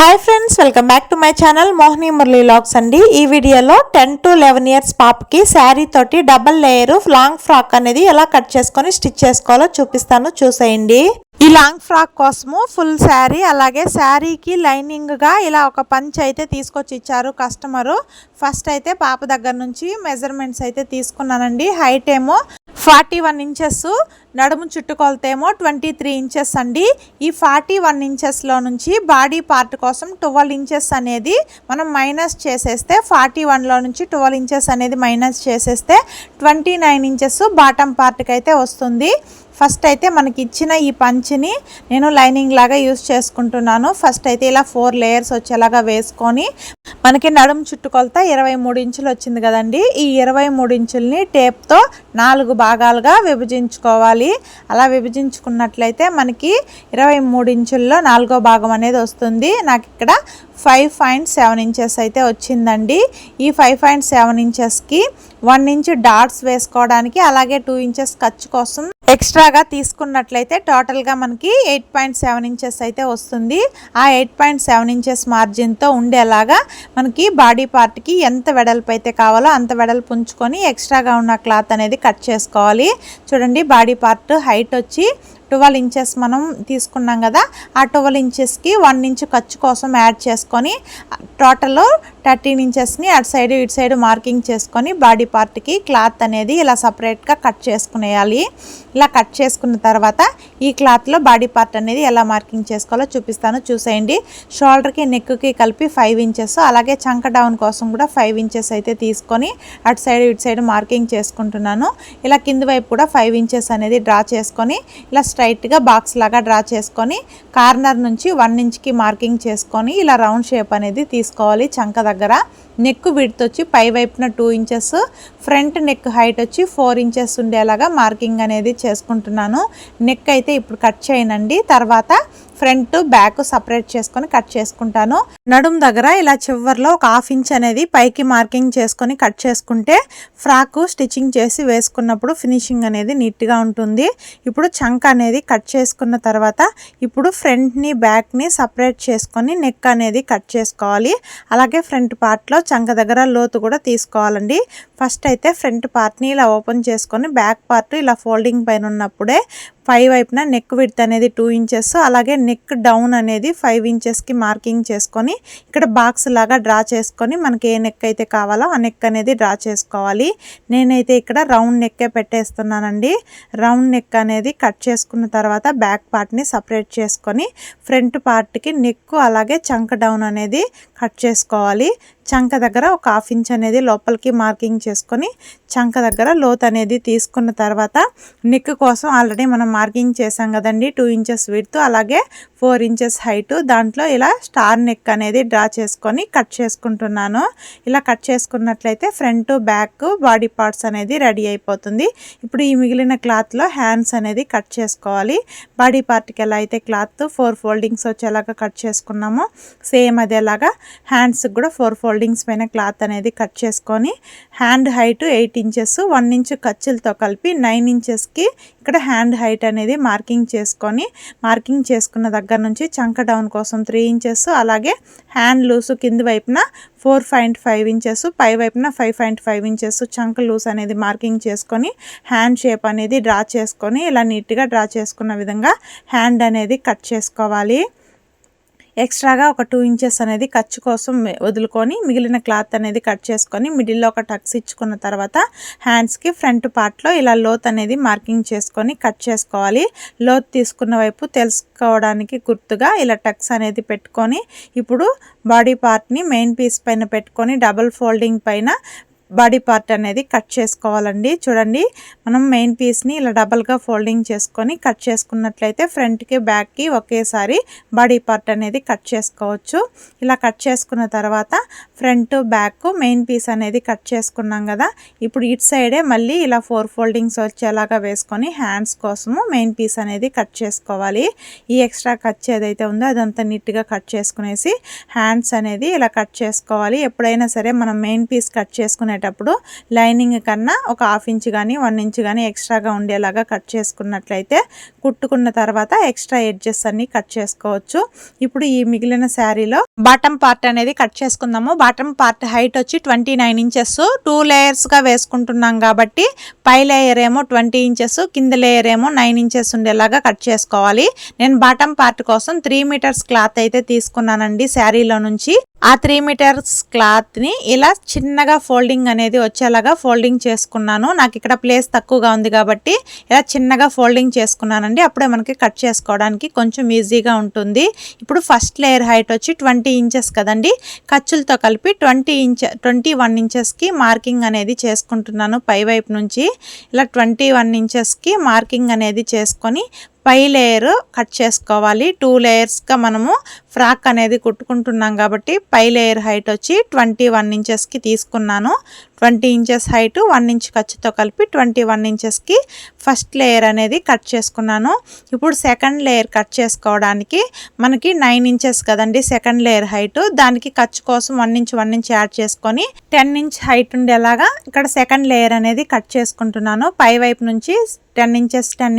Hi friends, welcome back to my channel Mohini Murali vlogs అండి. ఈ వీడియోలో 10 to 11 ఇయర్స్ పాపకి శారీ తోటి డబల్ లేయర్ లాంగ్ ఫ్రాక్ అనేది ఎలా కట్ చేసుకొని స్టిచ్ చేసుకోవాలో చూపిస్తాను, చూసేయండి. ఈ లాంగ్ ఫ్రాక్ కోసము ఫుల్ శారీ, అలాగే శారీకి లైనింగ్ గా ఇలా ఒక పంచ్ అయితే తీసుకొచ్చి ఇచ్చారు కస్టమరు. ఫస్ట్ అయితే పాప దగ్గర నుంచి మెజర్మెంట్స్ అయితే తీసుకున్నానండి. హైట్ ఏమో 41 ఇంచెస్, నడుము చుట్టుకొలతేమో 23 ఇంచెస్ అండి. ఈ 41 ఇంచెస్లో నుంచి బాడీ పార్ట్ కోసం 12 ఇంచెస్ అనేది మనం మైనస్ చేసేస్తే, 41లో నుంచి 12 ఇంచెస్ అనేది మైనస్ చేసేస్తే 29 ఇంచెస్ బాటమ్ పార్ట్కి అయితే వస్తుంది. ఫస్ట్ అయితే మనకి ఇచ్చిన ఈ పంచిని నేను లైనింగ్ లాగా యూస్ చేసుకుంటున్నాను. ఫస్ట్ అయితే ఇలా 4 లేయర్స్ వచ్చేలాగా వేసుకొని, మనకి నడుము చుట్టుకొలత 23 ఇంచులు వచ్చింది కదండి. ఈ 23 ఇంచుల్ని టేప్తో 4 భాగాలుగా విభజించుకోవాలి. అలా విభజించుకున్నట్లయితే మనకి 23 ఇంచుల్లో 4వ భాగం అనేది వస్తుంది. నాకు ఇక్కడ 5.7 ఇంచెస్ అయితే వచ్చిందండి. ఈ 5.7 ఇంచెస్కి 1 ఇంచ్ డాట్స్ వేసుకోవడానికి, అలాగే 2 ఇంచెస్ ఖర్చు కోసం ఎక్స్ట్రాగా తీసుకున్నట్లయితే టోటల్గా మనకి 8.7 ఇంచెస్ అయితే వస్తుంది. ఆ 8.7 ఇంచెస్ మార్జిన్తో ఉండేలాగా మనకి బాడీ పార్ట్కి ఎంత వెడల్పు అయితే కావాలో అంత వెడల్పు ఉంచుకొని ఎక్స్ట్రాగా ఉన్న క్లాత్ అనేది కట్ చేసుకోవాలి. చూడండి, బాడీ పార్ట్ హైట్ వచ్చి 12 ఇంచెస్ మనం తీసుకున్నాం కదా. ఆ 12 ఇంచెస్కి 1 ఇంచ్ ఖర్చు కోసం యాడ్ చేసుకొని టోటల్ 13 ఇంచెస్ని అటు సైడ్ ఇటు సైడ్ మార్కింగ్ చేసుకొని బాడీ పార్ట్కి క్లాత్ అనేది ఇలా సపరేట్గా కట్ చేసుకునేయాలి. ఇలా కట్ చేసుకున్న తర్వాత ఈ క్లాత్లో బాడీ పార్ట్ అనేది ఎలా మార్కింగ్ చేసుకోవాలో చూపిస్తాను, చూసేయండి. షోల్డర్కి నెక్కి కలిపి 5 ఇంచెస్, అలాగే చంక డౌన్ కోసం కూడా 5 ఇంచెస్ అయితే తీసుకొని అటు సైడ్ ఇటు సైడ్ మార్కింగ్ చేసుకుంటున్నాను. ఇలా కింది వైపు కూడా 5 ఇంచెస్ అనేది డ్రా చేసుకొని ఇలా స్ట్రైట్గా బాక్స్ లాగా డ్రా చేసుకొని కార్నర్ నుంచి 1 ఇంచ్కి మార్కింగ్ చేసుకొని ఇలా రౌండ్ షేప్ అనేది తీసుకోవాలి. చంక దగ్గర నెక్ విడ్త్ వచ్చి పై వైపున 2 ఇంచెస్, ఫ్రంట్ నెక్ హైట్ వచ్చి 4 ఇంచెస్ ఉండేలాగా మార్కింగ్ అనేది చేసుకుంటున్నాను. నెక్ అయితే ఇప్పుడు కట్ చేయనండి, తర్వాత ఫ్రంట్ బ్యాక్ సపరేట్ చేసుకొని కట్ చేసుకుంటాను. నడుము దగ్గర ఇలా చివర్లో ఒక 1/2 ఇంచ్ అనేది పైకి మార్కింగ్ చేసుకొని కట్ చేసుకుంటే ఫ్రాక్ స్టిచ్చింగ్ చేసి వేసుకున్నప్పుడు ఫినిషింగ్ అనేది నీట్గా ఉంటుంది. ఇప్పుడు చంక అనేది కట్ చేసుకున్న తర్వాత ఇప్పుడు ఫ్రంట్ని బ్యాక్ని సపరేట్ చేసుకొని నెక్ అనేది కట్ చేసుకోవాలి. అలాగే ఫ్రంట్ పార్ట్లో చంక దగ్గర లోతు కూడా తీసుకోవాలండి. ఫస్ట్ అయితే ఫ్రంట్ పార్ట్ని ఇలా ఓపెన్ చేసుకొని బ్యాక్ పార్ట్ ఇలా ఫోల్డింగ్ పైన ఉన్నప్పుడే పై వైపున నెక్ విడ్త్ అనేది 2 ఇంచెస్, అలాగే నెక్ డౌన్ అనేది 5 ఇంచెస్కి మార్కింగ్ చేసుకొని ఇక్కడ బాక్స్ లాగా డ్రా చేసుకొని మనకి ఏ నెక్ అయితే కావాలో ఆ నెక్ అనేది డ్రా చేసుకోవాలి. నేనైతే ఇక్కడ రౌండ్ నెక్కే పెట్టేస్తున్నానండి. రౌండ్ నెక్ అనేది కట్ చేసుకున్న తర్వాత బ్యాక్ పార్ట్ని సపరేట్ చేసుకొని ఫ్రంట్ పార్ట్కి నెక్ అలాగే చంక డౌన్ అనేది కట్ చేసుకోవాలి. చంక దగ్గర ఒక 1/2 ఇంచ్ అనేది లోపలికి మార్కింగ్ చేసుకొని చంక దగ్గర లోత్ అనేది తీసుకున్న తర్వాత నెక్ కోసం ఆల్రెడీ మనం మార్కింగ్ చేసాం కదండి, 2 ఇంచెస్ విడ్త్ అలాగే 4 ఇంచెస్ హైట్, దాంట్లో ఇలా స్టార్ నెక్ అనేది డ్రా చేసుకొని కట్ చేసుకుంటున్నాను. ఇలా కట్ చేసుకున్నట్లయితే ఫ్రంట్ బ్యాక్ బాడీ పార్ట్స్ అనేది రెడీ అయిపోతుంది. ఇప్పుడు ఈ మిగిలిన క్లాత్లో హ్యాండ్స్ అనేది కట్ చేసుకోవాలి. బాడీ పార్ట్కి ఎలా అయితే క్లాత్ 4 ఫోల్డింగ్స్ వచ్చేలాగా కట్ చేసుకున్నామో సేమ్ అదేలాగా హ్యాండ్స్కి కూడా 4 ఫోల్డింగ్స్ పైన క్లాత్ అనేది కట్ చేసుకొని హ్యాండ్ హైట్ 8 ఇంచెస్, 1 ఇంచ్ ఖర్చులతో కలిపి 9 ఇంచెస్కి ఇక్కడ హ్యాండ్ హైట్ అనేది మార్కింగ్ చేసుకొని, మార్కింగ్ చేసుకున్న దగ్గర నుంచి చంక డౌన్ కోసం 3 ఇంచెస్, అలాగే హ్యాండ్ లూసు కింది వైపున 4.5 ఇంచెస్, పై వైపున 5.5 ఇంచెస్ చంక లూస్ అనేది మార్కింగ్ చేసుకొని హ్యాండ్ షేప్ అనేది డ్రా చేసుకొని ఇలా నీట్గా డ్రా చేసుకున్న విధంగా హ్యాండ్ అనేది కట్ చేసుకోవాలి. ఎక్స్ట్రాగా ఒక 2 ఇంచెస్ అనేది ఖర్చు కోసం వదులుకొని మిగిలిన క్లాత్ అనేది కట్ చేసుకొని మిడిల్లో ఒక టక్స్ ఇచ్చుకున్న తర్వాత హ్యాండ్స్కి ఫ్రంట్ పార్ట్లో ఇలా లోత్ అనేది మార్కింగ్ చేసుకొని కట్ చేసుకోవాలి. లోత్ తీసుకున్న వైపు తెలుసుకోవడానికి గుర్తుగా ఇలా టక్స్ అనేది పెట్టుకొని ఇప్పుడు బాడీ పార్ట్ని మెయిన్ పీస్ పైన పెట్టుకొని డబుల్ ఫోల్డింగ్ పైన బాడీ పార్ట్ అనేది కట్ చేసుకోవాలండి. చూడండి, మనం మెయిన్ పీస్ని ఇలా డబల్గా ఫోల్డింగ్ చేసుకొని కట్ చేసుకున్నట్లయితే ఫ్రంట్కి బ్యాక్కి ఒకేసారి బాడీ పార్ట్ అనేది కట్ చేసుకోవచ్చు. ఇలా కట్ చేసుకున్న తర్వాత ఫ్రంట్ బ్యాక్ మెయిన్ పీస్ అనేది కట్ చేసుకున్నాం కదా. ఇప్పుడు ఇటు సైడే మళ్ళీ ఇలా 4 ఫోల్డింగ్స్ వచ్చేలాగా వేసుకొని హ్యాండ్స్ కోసము మెయిన్ పీస్ అనేది కట్ చేసుకోవాలి. ఈ ఎక్స్ట్రా కట్ ఏదైతే ఉందో అదంతా నీట్గా కట్ చేసుకునేసి హ్యాండ్స్ అనేది ఇలా కట్ చేసుకోవాలి. ఎప్పుడైనా సరే మనం మెయిన్ పీస్ కట్ చేసుకునే చేసుకునేటప్పుడు లైనింగ్ కన్నా ఒక 1/2 ఇంచ్ కానీ 1 ఇంచ్ కానీ ఎక్స్ట్రాగా ఉండేలాగా కట్ చేసుకున్నట్లయితే కుట్టుకున్న తర్వాత ఎక్స్ట్రా ఎడ్జెస్ అన్ని కట్ చేసుకోవచ్చు. ఇప్పుడు ఈ మిగిలిన శారీలో బాటమ్ పార్ట్ అనేది కట్ చేసుకుందాము. బాటమ్ పార్ట్ హైట్ వచ్చి 29 ఇంచెస్. 2 లేయర్స్గా వేసుకుంటున్నాం కాబట్టి పై లేయర్ ఏమో 20 ఇంచెస్, కింద లేయర్ ఏమో 9 ఇంచెస్ ఉండేలాగా కట్ చేసుకోవాలి. నేను బాటమ్ పార్ట్ కోసం 3 మీటర్స్ క్లాత్ అయితే తీసుకున్నానండి శారీలో నుంచి. ఆ 3 మీటర్స్ క్లాత్ని ఇలా చిన్నగా ఫోల్డింగ్ అనేది వచ్చేలాగా ఫోల్డింగ్ చేసుకున్నాను. నాకు ఇక్కడ ప్లేస్ తక్కువగా ఉంది కాబట్టి ఇలా చిన్నగా ఫోల్డింగ్ చేసుకున్నానండి. అప్పుడే మనకి కట్ చేసుకోవడానికి కొంచెం ఈజీగా ఉంటుంది. ఇప్పుడు ఫస్ట్ లేయర్ హైట్ వచ్చి 20 ఇంచెస్ కదండి. ఖర్చులతో కలిపి 21 ఇంచెస్కి మార్కింగ్ అనేది చేసుకుంటున్నాను. పై వైపు నుంచి ఇలా 21 ఇంచెస్కి మార్కింగ్ అనేది చేసుకొని పై లేయర్ కట్ చేసుకోవాలి. 2 లేయర్స్గా మనము ఫ్రాక్ అనేది కుట్టుకుంటున్నాం కాబట్టి పై లేయర్ హైట్ వచ్చి 21 ఇంచెస్కి తీసుకున్నాను. 20 ఇంచెస్ హైట్ 1 ఇంచ్ ఖర్చుతో కలిపి 21 ఇంచెస్కి ఫస్ట్ లేయర్ అనేది కట్ చేసుకున్నాను. ఇప్పుడు సెకండ్ లేయర్ కట్ చేసుకోవడానికి మనకి 9 ఇంచెస్ కదండి సెకండ్ లేయర్ హైట్. దానికి ఖర్చు కోసం 1 ఇంచ్ యాడ్ చేసుకొని 10 ఇంచ్ హైట్ ఉండేలాగా ఇక్కడ సెకండ్ లేయర్ అనేది కట్ చేసుకుంటున్నాను. పై వైపు నుంచి 10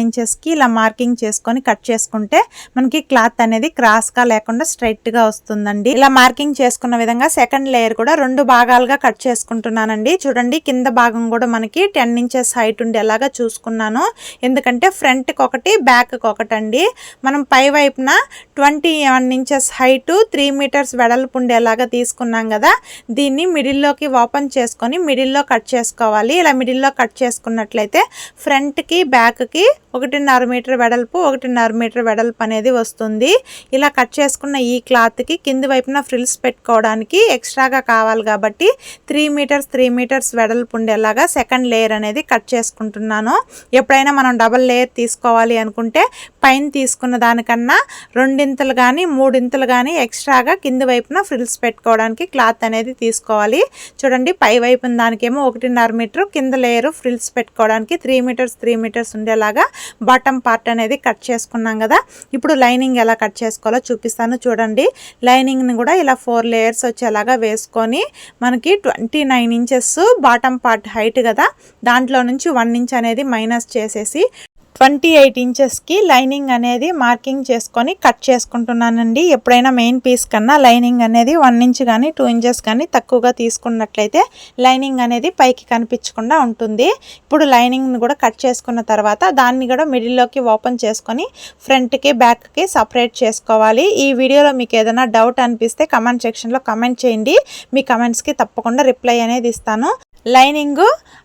ఇంచెస్కి ఇలా మార్కింగ్ చేసుకొని కట్ చేసుకుంటే మనకి క్లాత్ అనేది క్రాస్గా లేకుండా స్ట్రైట్గా వస్తుందండి. ఇలా మార్కింగ్ చేసుకున్న విధంగా సెకండ్ లేయర్ కూడా 2 భాగాలుగా కట్ చేసుకుంటున్నానండి. చూడండి కింద భాగం కూడా మనకి 10 ఇంచెస్ హైట్ ఉండేలాగా చూసుకున్నాను. ఎందుకంటే ఫ్రంట్కి ఒకటి బ్యాక్కి ఒకటి అండి. మనం పై వైపున 21 ఇంచెస్ హైట్ 3 మీటర్స్ వెడల్పు ఉండేలాగా తీసుకున్నాం కదా. దీన్ని మిడిల్లోకి ఓపెన్ చేసుకొని మిడిల్లో కట్ చేసుకోవాలి. ఇలా మిడిల్లో కట్ చేసుకున్నట్లయితే ఫ్రంట్కి బ్యాక్కి 1.5 మీటర్ వెడల్పు 1.5 మీటర్ వెడల్పు అనేది వస్తుంది. ఇలా కట్ చేసుకున్న ఈ క్లాత్కి కింది వైపున ఫ్రిల్స్ పెట్టుకోవడానికి ఎక్స్ట్రాగా కావాలి కాబట్టి 3 మీటర్స్ వెడల్పు ఉండేలాగా సెకండ్ లేయర్ అనేది కట్ చేసుకుంటున్నాను. ఎప్పుడైనా మనం డబల్ లేయర్ తీసుకోవాలి అనుకుంటే పైన తీసుకున్న దానికన్నా 2 కానీ 3 కానీ ఎక్స్ట్రాగా కింది వైపున ఫ్రిల్స్ పెట్టుకోవడానికి క్లాత్ అనేది తీసుకోవాలి. చూడండి పై వైపున దానికేమో 1.5 మీటర్, కింద లేయర్ ఫ్రిల్స్ పెట్టుకోవడానికి 3 మీటర్స్ ఉండేలాగా బాటమ్ పార్ట్ అనేది కట్ చేసుకున్నాం కదా. ఇప్పుడు లైనింగ్ ఎలా కట్ చేసుకోవాలో చూపిస్తాను చూడండి. లైనింగ్ని కూడా ఇలా 4 లేయర్స్ వచ్చేలాగా వేసుకొని మనకి 29 ఇంచెస్ బాటమ్ పార్ట్ హైట్ కదా, దాంట్లో నుంచి 1 ఇంచ్ అనేది మైనస్ చేసేసి 28 ఇంచెస్కి లైనింగ్ అనేది మార్కింగ్ చేసుకొని కట్ చేసుకుంటున్నానండి. ఎప్పుడైనా మెయిన్ పీస్ కన్నా లైనింగ్ అనేది 1 ఇంచ్ కానీ 2 ఇంచెస్ కానీ తక్కువగా తీసుకున్నట్లయితే లైనింగ్ అనేది పైకి కనిపించకుండా ఉంటుంది. ఇప్పుడు లైనింగ్ని కూడా కట్ చేసుకున్న తర్వాత దాన్ని కూడా మిడిల్లోకి ఓపెన్ చేసుకొని ఫ్రంట్కి బ్యాక్కి సపరేట్ చేసుకోవాలి. ఈ వీడియోలో మీకు ఏదైనా డౌట్ అనిపిస్తే కమెంట్ సెక్షన్లో కమెంట్ చేయండి. మీ కమెంట్స్కి తప్పకుండా రిప్లై అనేది ఇస్తాను. లైనింగ్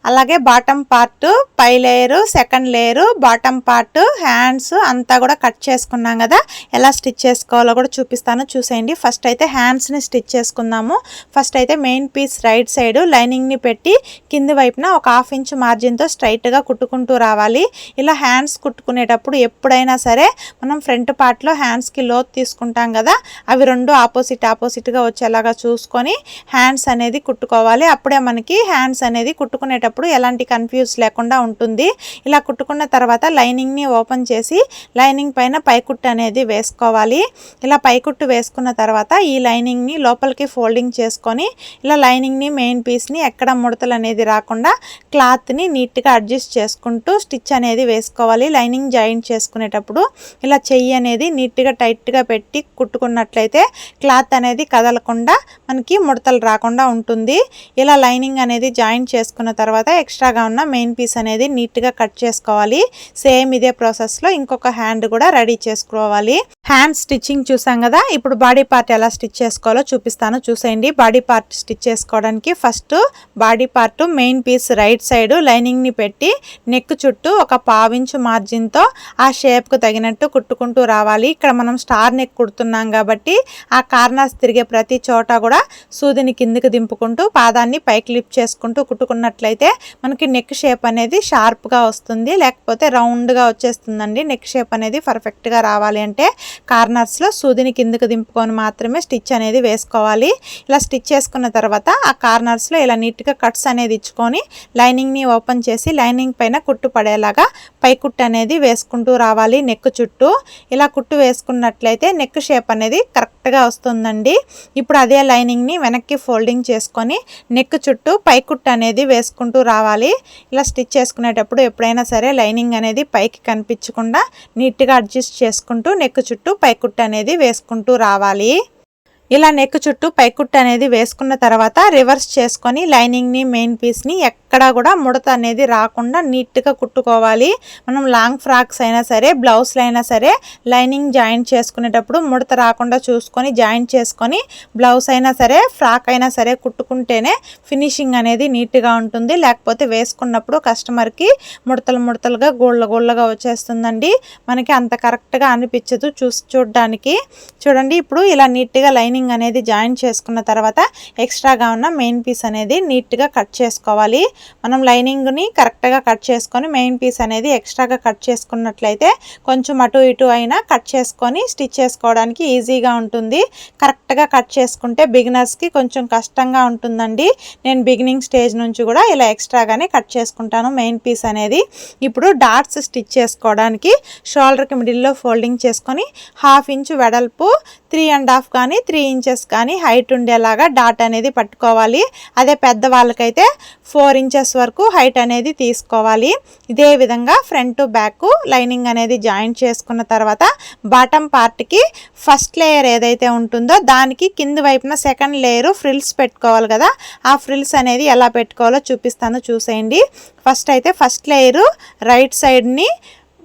అలాగే బాటమ్ పార్ట్, పై layer, second layer, bottom part, hands అంతా కూడా కట్ చేసుకున్నాం కదా. ఎలా స్టిచ్ చేసుకోవాలో కూడా చూపిస్తాను చూసేయండి. ఫస్ట్ అయితే హ్యాండ్స్ని స్టిచ్ చేసుకుందాము. ఫస్ట్ అయితే మెయిన్ పీస్ రైట్ సైడ్ లైనింగ్ని పెట్టి కింది వైపున ఒక 1/2 ఇంచ్ మార్జిన్తో స్ట్రైట్గా కుట్టుకుంటూ రావాలి. ఇలా హ్యాండ్స్ కుట్టుకునేటప్పుడు ఎప్పుడైనా సరే మనం ఫ్రంట్ పార్ట్లో హ్యాండ్స్కి లోతు తీసుకుంటాం కదా, అవి 2 ఆపోజిట్గా వచ్చేలాగా చూసుకొని హ్యాండ్స్ అనేది కుట్టుకోవాలి. అప్పుడే మనకి హ్యాండ్స్ అనేది కుట్టుకునేటప్పుడు ఎలాంటి కన్ఫ్యూజ్ లేకుండా ఉంటుంది. ఇలా కుట్టుకున్న తర్వాత లైనింగ్ని ఓపెన్ చేసి లైనింగ్ పైన పైకుట్టు అనేది వేసుకోవాలి. ఇలా పైకుట్టు వేసుకున్న తర్వాత ఈ లైనింగ్ని లోపలికి ఫోల్డింగ్ చేసుకొని ఇలా లైనింగ్ని మెయిన్ పీస్ని ఎక్కడ ముడతలు అనేది రాకుండా క్లాత్ని నీట్గా అడ్జస్ట్ చేసుకుంటూ స్టిచ్ అనేది వేసుకోవాలి. లైనింగ్ జాయింట్ చేసుకునేటప్పుడు ఇలా చెయ్యి అనేది నీట్గా టైట్గా పెట్టి కుట్టుకున్నట్లయితే క్లాత్ అనేది కదలకుండా మనకి ముడతలు రాకుండా ఉంటుంది. ఇలా లైనింగ్ అనేది జాయింట్ చేసుకున్న తర్వాత ఎక్స్ట్రాగా ఉన్న మెయిన్ పీస్ అనేది నీట్గా కట్ చేసుకోవాలి. సేమ్ ఇదే ప్రాసెస్లో ఇంకొక హ్యాండ్ కూడా రెడీ చేసుకోవాలి. హ్యాండ్ స్టిచ్చింగ్ చూసాం కదా. ఇప్పుడు బాడీ పార్ట్ ఎలా స్టిచ్ చేసుకోవాలో చూపిస్తాను చూసేయండి. బాడీ పార్ట్ స్టిచ్ చేసుకోవడానికి first body part main piece right side లైనింగ్ని పెట్టి నెక్ చుట్టూ ఒక 1/2 ఇంచ్ మార్జిన్తో ఆ షేప్కు తగినట్టు కుట్టుకుంటూ రావాలి. ఇక్కడ మనం స్టార్ నెక్ కుడుతున్నాం కాబట్టి ఆ కార్నర్స్ తిరిగే ప్రతి చోట కూడా సూదిని కిందికి దింపుకుంటూ పాదాన్ని పైకి లిఫ్ట్ చేసుకుంటూ కుట్టుకున్నట్లయితే మనకి నెక్ షేప్ అనేది షార్ప్గా వస్తుంది, లేకపోతే రౌండ్గా వచ్చేస్తుందండి. నెక్ షేప్ అనేది పర్ఫెక్ట్గా రావాలి అంటే కార్నర్స్లో సూదిని కిందకి దింపుకొని మాత్రమే స్టిచ్ అనేది వేసుకోవాలి. ఇలా స్టిచ్ చేసుకున్న తర్వాత ఆ కార్నర్స్లో ఇలా నీట్గా కట్స్ అనేది ఇచ్చుకొని లైనింగ్ని ఓపెన్ చేసి లైనింగ్ పైన కుట్టు పడేలాగా పై కుట్టు అనేది వేసుకుంటూ రావాలి. నెక్ చుట్టూ ఇలా కుట్టు వేసుకున్నట్లయితే నెక్ షేప్ అనేది కరెక్ట్గా వస్తుందండి. ఇప్పుడు అదే లైనింగ్ని వెనక్కి ఫోల్డింగ్ చేసుకొని నెక్ చుట్టూ పై కుట్టు కుట్టు అనేది వేసుకుంటూ రావాలి. ఇలా స్టిచ్ చేసుకునేటప్పుడు ఎప్పుడైనా సరే లైనింగ్ అనేది పైకి కనిపించకుండా నీట్గా అడ్జస్ట్ చేసుకుంటూ నెక్ చుట్టూ పై కుట్టు అనేది వేసుకుంటూ రావాలి. ఇలా నెక్ చుట్టూ పైకుట్టు అనేది వేసుకున్న తర్వాత రివర్స్ చేసుకొని లైనింగ్ని మెయిన్ పీస్ని ఎక్కడా కూడా ముడత అనేది రాకుండా నీట్గా కుట్టుకోవాలి. మనం లాంగ్ ఫ్రాక్స్ అయినా సరే బ్లౌజ్లు అయినా సరే లైనింగ్ జాయింట్ చేసుకునేటప్పుడు ముడత రాకుండా చూసుకొని జాయింట్ చేసుకొని బ్లౌజ్ అయినా సరే ఫ్రాక్ అయినా సరే కుట్టుకుంటేనే ఫినిషింగ్ అనేది నీట్గా ఉంటుంది. లేకపోతే వేసుకున్నప్పుడు కస్టమర్కి ముడతలుగా గోళ్ళగా వచ్చేస్తుందండి. మనకి అంత కరెక్ట్గా అనిపించదు చూడడానికి. చూడండి, ఇప్పుడు ఇలా నీట్గా లైనింగ్ అనేది జాయిన్ చేసుకున్న తర్వాత ఎక్స్ట్రాగా ఉన్న మెయిన్ పీస్ అనేది నీట్గా కట్ చేసుకోవాలి. మనం లైనింగ్ని కరెక్ట్గా కట్ చేసుకొని మెయిన్ పీస్ అనేది ఎక్స్ట్రాగా కట్ చేసుకున్నట్లయితే కొంచెం అటు ఇటు అయినా కట్ చేసుకొని స్టిచ్ చేసుకోవడానికి ఈజీగా ఉంటుంది. కరెక్ట్గా కట్ చేసుకుంటే బిగినర్స్కి కొంచెం కష్టంగా ఉంటుందండి. నేను బిగినింగ్ స్టేజ్ నుంచి కూడా ఇలా ఎక్స్ట్రాగానే కట్ చేసుకుంటాను మెయిన్ పీస్ అనేది. ఇప్పుడు డాట్స్ స్టిచ్ చేసుకోవడానికి షోల్డర్కి మిడిల్లో ఫోల్డింగ్ చేసుకొని 1/2 ఇంచ్ వెడల్పు 3.5 కానీ 3 ఇంచెస్ కానీ హైట్ ఉండేలాగా డాట్ అనేది పట్టుకోవాలి. అదే పెద్దవాళ్ళకైతే 4 ఇంచెస్ వరకు హైట్ అనేది తీసుకోవాలి. ఇదే విధంగా ఫ్రంట్ బ్యాక్ లైనింగ్ అనేది జాయింట్ చేసుకున్న తర్వాత బాటమ్ పార్ట్కి ఫస్ట్ లేయర్ ఏదైతే ఉంటుందో దానికి కింది వైపున సెకండ్ లేయర్ ఫ్రిల్స్ పెట్టుకోవాలి కదా. ఆ ఫ్రిల్స్ అనేది ఎలా పెట్టుకోవాలో చూపిస్తాను, చూసేయండి. ఫస్ట్ లేయర్ రైట్ సైడ్ని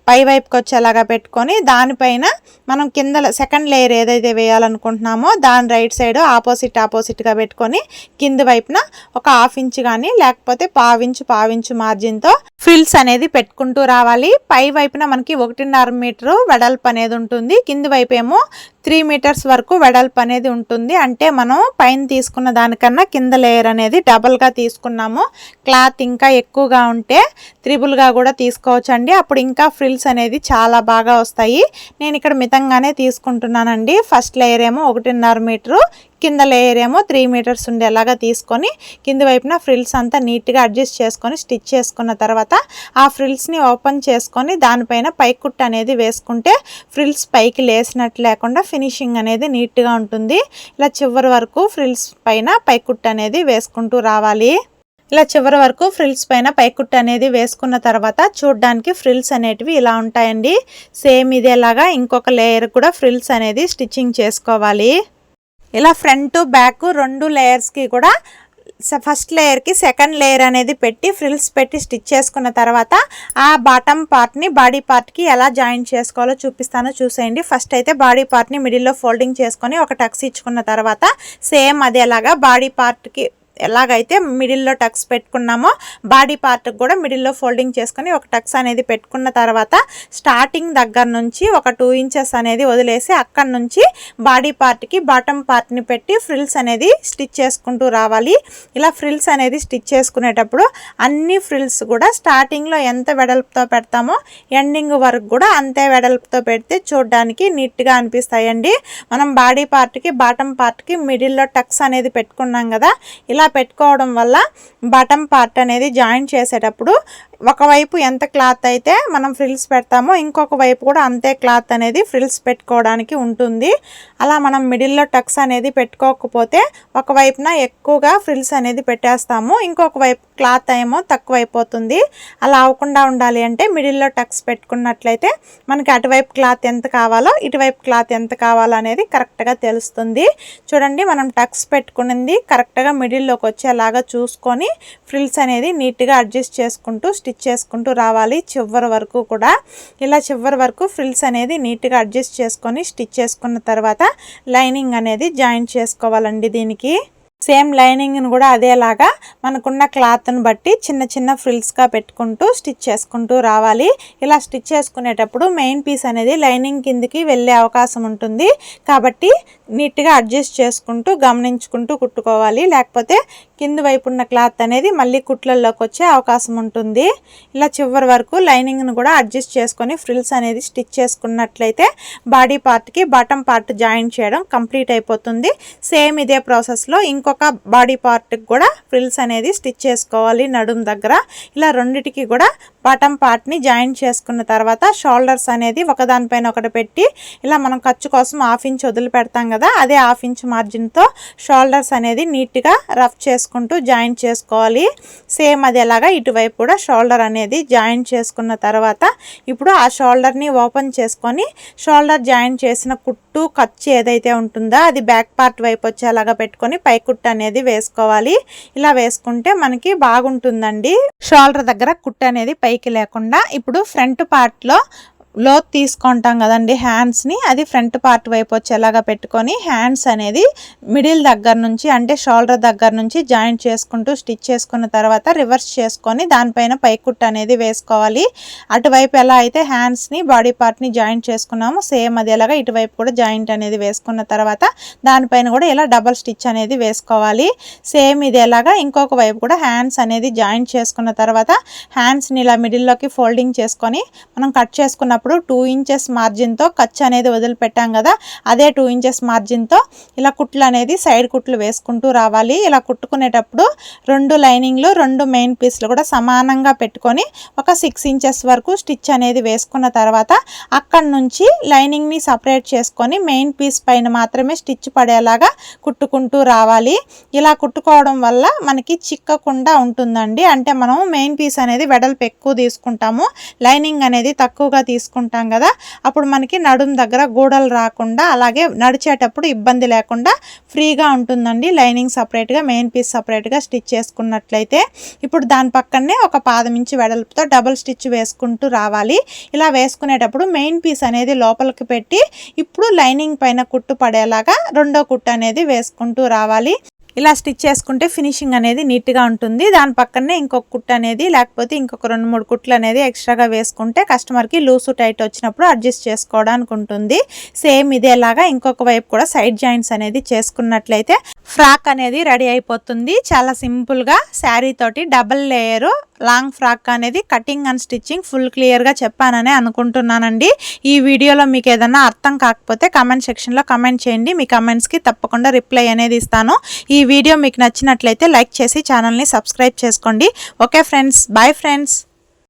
పై వైపుకి వచ్చేలాగా పెట్టుకొని దానిపైన మనం కింద సెకండ్ లేయర్ ఏదైతే వేయాలనుకుంటున్నామో దాని రైట్ సైడ్ ఆపోజిట్గా పెట్టుకొని కింది వైపున ఒక 1/2 ఇంచ్ కానీ లేకపోతే 1/4 ఇంచ్ మార్జిన్తో ఫ్రిల్స్ అనేది పెట్టుకుంటూ రావాలి. పై వైపున మనకి 1.5 మీటర్ వెడల్పు అనేది ఉంటుంది. కింది వైపు ఏమో 3 మీటర్స్ వరకు వెడల్పు అనేది ఉంటుంది. అంటే మనం పైన తీసుకున్న దానికన్నా కింద లేయర్ అనేది డబల్గా తీసుకున్నాము. క్లాత్ ఇంకా ఎక్కువగా ఉంటే 3గా కూడా తీసుకోవచ్చండి. అప్పుడు ఇంకా ఫ్రిల్స్ అనేది చాలా బాగా వస్తాయి. నేను ఇక్కడ మితంగానే తీసుకుంటున్నానండి. ఫస్ట్ లేయర్ ఏమో 1.5 మీటరు, కింద లేయర్ ఏమో 3 మీటర్స్ ఉండేలాగా తీసుకొని కింది వైపున ఫ్రిల్స్ అంతా నీట్గా అడ్జస్ట్ చేసుకొని స్టిచ్ చేసుకున్న తర్వాత ఆ ఫ్రిల్స్ని ఓపెన్ చేసుకొని దానిపైన పై కుట్టు అనేది వేసుకుంటే ఫ్రిల్స్ పైకి లేసినట్టు లేకుండా ఫినిషింగ్ అనేది నీట్గా ఉంటుంది. ఇలా చివరి వరకు ఫ్రిల్స్ పైన పై కుట్టు అనేది వేసుకుంటూ రావాలి. ఇలా చివరి వరకు ఫ్రిల్స్ పైన పైకుట్టు అనేది వేసుకున్న తర్వాత చూడడానికి ఫ్రిల్స్ అనేటివి ఇలా ఉంటాయండి. సేమ్ ఇదేలాగా ఇంకొక లేయర్ కూడా ఫ్రిల్స్ అనేది స్టిచ్చింగ్ చేసుకోవాలి. ఇలా ఫ్రంట్ బ్యాక్ 2 లేయర్స్కి కూడా ఫస్ట్ లేయర్కి సెకండ్ లేయర్ అనేది పెట్టి ఫ్రిల్స్ పెట్టి స్టిచ్ చేసుకున్న తర్వాత ఆ బాటమ్ పార్ట్ని బాడీ పార్ట్కి ఎలా జాయిన్ చేసుకోవాలో చూపిస్తానో చూసేయండి. ఫస్ట్ అయితే బాడీ పార్ట్ని మిడిల్లో ఫోల్డింగ్ చేసుకొని ఒక టక్స్ ఇచ్చుకున్న తర్వాత సేమ్ అదేలాగా బాడీ పార్ట్కి ఎలాగైతే మిడిల్లో టక్స్ పెట్టుకున్నామో బాడీ పార్ట్కి కూడా మిడిల్లో ఫోల్డింగ్ చేసుకొని ఒక టక్స్ అనేది పెట్టుకున్న తర్వాత స్టార్టింగ్ దగ్గర నుంచి ఒక 2 ఇంచెస్ అనేది వదిలేసి అక్కడ నుంచి బాడీ పార్ట్కి బాటమ్ పార్ట్ని పెట్టి ఫ్రిల్స్ అనేది స్టిచ్ చేసుకుంటూ రావాలి. ఇలా ఫ్రిల్స్ అనేది స్టిచ్ చేసుకునేటప్పుడు అన్ని ఫ్రిల్స్ కూడా స్టార్టింగ్లో ఎంత వెడల్పుతో పెడతామో ఎండింగ్ వరకు కూడా అంతే వెడల్పుతో పెడితే చూడడానికి నీట్గా అనిపిస్తాయండి. మనం బాడీ పార్ట్కి బాటమ్ పార్ట్కి మిడిల్లో టక్స్ అనేది పెట్టుకున్నాం కదా. ఇలా పెట్టుకోవడం వల్ల బాటమ్ పార్ట్ అనేది జాయిన్ చేసేటప్పుడు ఒకవైపు ఎంత క్లాత్ అయితే మనం ఫ్రిల్స్ పెడతామో ఇంకొక వైపు కూడా అంతే క్లాత్ అనేది ఫ్రిల్స్ పెట్టుకోవడానికి ఉంటుంది. అలా మనం మిడిల్లో టక్స్ అనేది పెట్టుకోకపోతే ఒకవైపున ఎక్కువగా ఫ్రిల్స్ అనేది పెట్టేస్తాము, ఇంకొక వైపు క్లాత్ ఏమో తక్కువ అయిపోతుంది. అలా అవ్వకుండా ఉండాలి అంటే మిడిల్లో టక్స్ పెట్టుకున్నట్లయితే మనకి అటువైపు క్లాత్ ఎంత కావాలో ఇటువైపు క్లాత్ ఎంత కావాలో అనేది కరెక్ట్గా తెలుస్తుంది. చూడండి, మనం టక్స్ పెట్టుకున్నది కరెక్ట్గా మిడిల్లోకి వచ్చేలాగా చూసుకొని ఫ్రిల్స్ అనేది నీట్గా అడ్జస్ట్ చేసుకుంటూ స్టిచ్ చేసుకుంటూ రావాలి చివరి వరకు కూడా. ఇలా చివరి వరకు ఫ్రిల్స్ అనేది నీట్గా అడ్జస్ట్ చేసుకొని స్టిచ్ చేసుకున్న తర్వాత లైనింగ్ అనేది జాయిన్ చేసుకోవాలండి. దీనికి సేమ్ లైనింగ్ని కూడా అదేలాగా మనకున్న క్లాత్ని బట్టి చిన్న చిన్న ఫ్రిల్స్గా పెట్టుకుంటూ స్టిచ్ చేసుకుంటూ రావాలి. ఇలా స్టిచ్ చేసుకునేటప్పుడు మెయిన్ పీస్ అనేది లైనింగ్ కిందికి వెళ్ళే అవకాశం ఉంటుంది కాబట్టి నీట్గా అడ్జస్ట్ చేసుకుంటూ గమనించుకుంటూ కుట్టుకోవాలి. లేకపోతే కింది వైపు ఉన్న క్లాత్ అనేది మళ్ళీ కుట్లల్లోకి వచ్చే అవకాశం ఉంటుంది. ఇలా చివరి వరకు లైనింగ్ను కూడా అడ్జస్ట్ చేసుకొని ఫ్రిల్స్ అనేది స్టిచ్ చేసుకున్నట్లయితే బాడీ పార్ట్కి బాటమ్ పార్ట్ జాయిన్ చేయడం కంప్లీట్ అయిపోతుంది. సేమ్ ఇదే ప్రాసెస్లో ఇంకొక ఇంకొక బాడీ పార్ట్కి కూడా ఫ్రిల్స్ అనేది స్టిచ్ చేసుకోవాలి నడుం దగ్గర. ఇలా రెండిటికి కూడా బాటమ్ పార్ట్ని జాయిన్ చేసుకున్న తర్వాత షోల్డర్స్ అనేది ఒకదానిపైన ఒకటి పెట్టి ఇలా మనం ఖర్చు కోసం 1/2 ఇంచ్ వదిలి పెడతాం కదా, అదే 1/2 ఇంచ్ మార్జిన్తో షోల్డర్స్ అనేది నీట్గా రఫ్ చేసుకుంటూ జాయిన్ చేసుకోవాలి. సేమ్ అదేలాగా ఇటువైపు కూడా షోల్డర్ అనేది జాయిన్ చేసుకున్న తర్వాత ఇప్పుడు ఆ షోల్డర్ని ఓపెన్ చేసుకొని షోల్డర్ జాయిన్ చేసిన కుట్టు ఖర్చు ఏదైతే ఉంటుందో అది బ్యాక్ పార్ట్ వైపు వచ్చేలాగా పెట్టుకొని పై కుట్టు అనేది వేసుకోవాలి. ఇలా వేసుకుంటే మనకి బాగుంటుందండి. షోల్డర్ దగ్గర కుట్టు అనేది పైకి లేకుండా ఇప్పుడు ఫ్రంట్ పార్ట్లో లోత్ తీసుకుంటాం కదండి హ్యాండ్స్ని, అది ఫ్రంట్ పార్ట్ వైపు వచ్చేలాగా పెట్టుకొని హ్యాండ్స్ అనేది మిడిల్ దగ్గర నుంచి అంటే షోల్డర్ దగ్గర నుంచి జాయింట్ చేసుకుంటూ స్టిచ్ చేసుకున్న తర్వాత రివర్స్ చేసుకొని దానిపైన పైకుట్టు అనేది వేసుకోవాలి. అటువైపు ఎలా అయితే హ్యాండ్స్ని బాడీ పార్ట్ని జాయింట్ చేసుకున్నాము సేమ్ అదేలాగా ఇటువైపు కూడా జాయింట్ అనేది వేసుకున్న తర్వాత దానిపైన కూడా ఇలా డబల్ స్టిచ్ అనేది వేసుకోవాలి. సేమ్ ఇదేలాగా ఇంకొక వైపు కూడా హ్యాండ్స్ అనేది జాయింట్ చేసుకున్న తర్వాత హ్యాండ్స్ని ఇలా మిడిల్లోకి ఫోల్డింగ్ చేసుకొని మనం కట్ చేసుకున్న 2 ఇంచెస్ మార్జిన్తో ఖర్చు అనేది వదిలిపెట్టాం కదా, అదే 2 ఇంచెస్ మార్జిన్తో ఇలా కుట్లు అనేది సైడ్ కుట్లు వేసుకుంటూ రావాలి. ఇలా కుట్టుకునేటప్పుడు 2 లైనింగ్లు 2 మెయిన్ పీస్లు కూడా సమానంగా పెట్టుకొని ఒక 6 ఇంచెస్ వరకు స్టిచ్ అనేది వేసుకున్న తర్వాత అక్కడ నుంచి లైనింగ్ని సపరేట్ చేసుకొని మెయిన్ పీస్ పైన మాత్రమే స్టిచ్ పడేలాగా కుట్టుకుంటూ రావాలి. ఇలా కుట్టుకోవడం వల్ల మనకి చిక్కకుండా ఉంటుందండి. అంటే మనం మెయిన్ పీస్ అనేది వెడల్పు ఎక్కువ తీసుకుంటాము, లైనింగ్ అనేది తక్కువగా తీసుకుంటాం కదా, అప్పుడు మనకి నడుం దగ్గర గూడలు రాకుండా అలాగే నడిచేటప్పుడు ఇబ్బంది లేకుండా ఫ్రీగా ఉంటుందండి. లైనింగ్ సపరేట్గా మెయిన్ పీస్ సపరేట్గా స్టిచ్ చేసుకున్నట్లయితే ఇప్పుడు దాని పక్కనే ఒక 1/2 ఇంచ్ వెడల్పుతో డబుల్ స్టిచ్ వేసుకుంటూ రావాలి. ఇలా వేసుకునేటప్పుడు మెయిన్ పీస్ అనేది లోపలికి పెట్టి ఇప్పుడు లైనింగ్ పైన కుట్టు పడేలాగా రెండో కుట్టు అనేది వేసుకుంటూ రావాలి. ఇలా స్టిచ్ చేసుకుంటే ఫినిషింగ్ అనేది నీట్గా ఉంటుంది. దాని పక్కనే ఇంకొక కుట్టు అనేది లేకపోతే ఇంకొక 2-3 కుట్లు అనేది ఎక్స్ట్రాగా వేసుకుంటే కస్టమర్కి లూసు టైట్ వచ్చినప్పుడు అడ్జస్ట్ చేసుకోవడానికి ఉంటుంది. సేమ్ ఇదేలాగా ఇంకొక వైపు కూడా సైడ్ జాయింట్స్ అనేది చేసుకున్నట్లయితే ఫ్రాక్ అనేది రెడీ అయిపోతుంది. చాలా సింపుల్గా శారీ తోటి డబల్ లేయరు లాంగ్ ఫ్రాక్ అనేది కటింగ్ అండ్ స్టిచ్చింగ్ ఫుల్ క్లియర్గా చెప్పానని అనుకుంటున్నానండి. ఈ వీడియోలో మీకు ఏదైనా అర్థం కాకపోతే కామెంట్ సెక్షన్లో కామెంట్ చేయండి, మీ కామెంట్స్కి తప్పకుండా రిప్లై అనేది ఇస్తాను. ఈ వీడియో మీకు నచ్చినట్లయితే లైక్ చేసి ఛానల్ని సబ్స్క్రైబ్ చేసుకోండి. Okay friends, bye friends.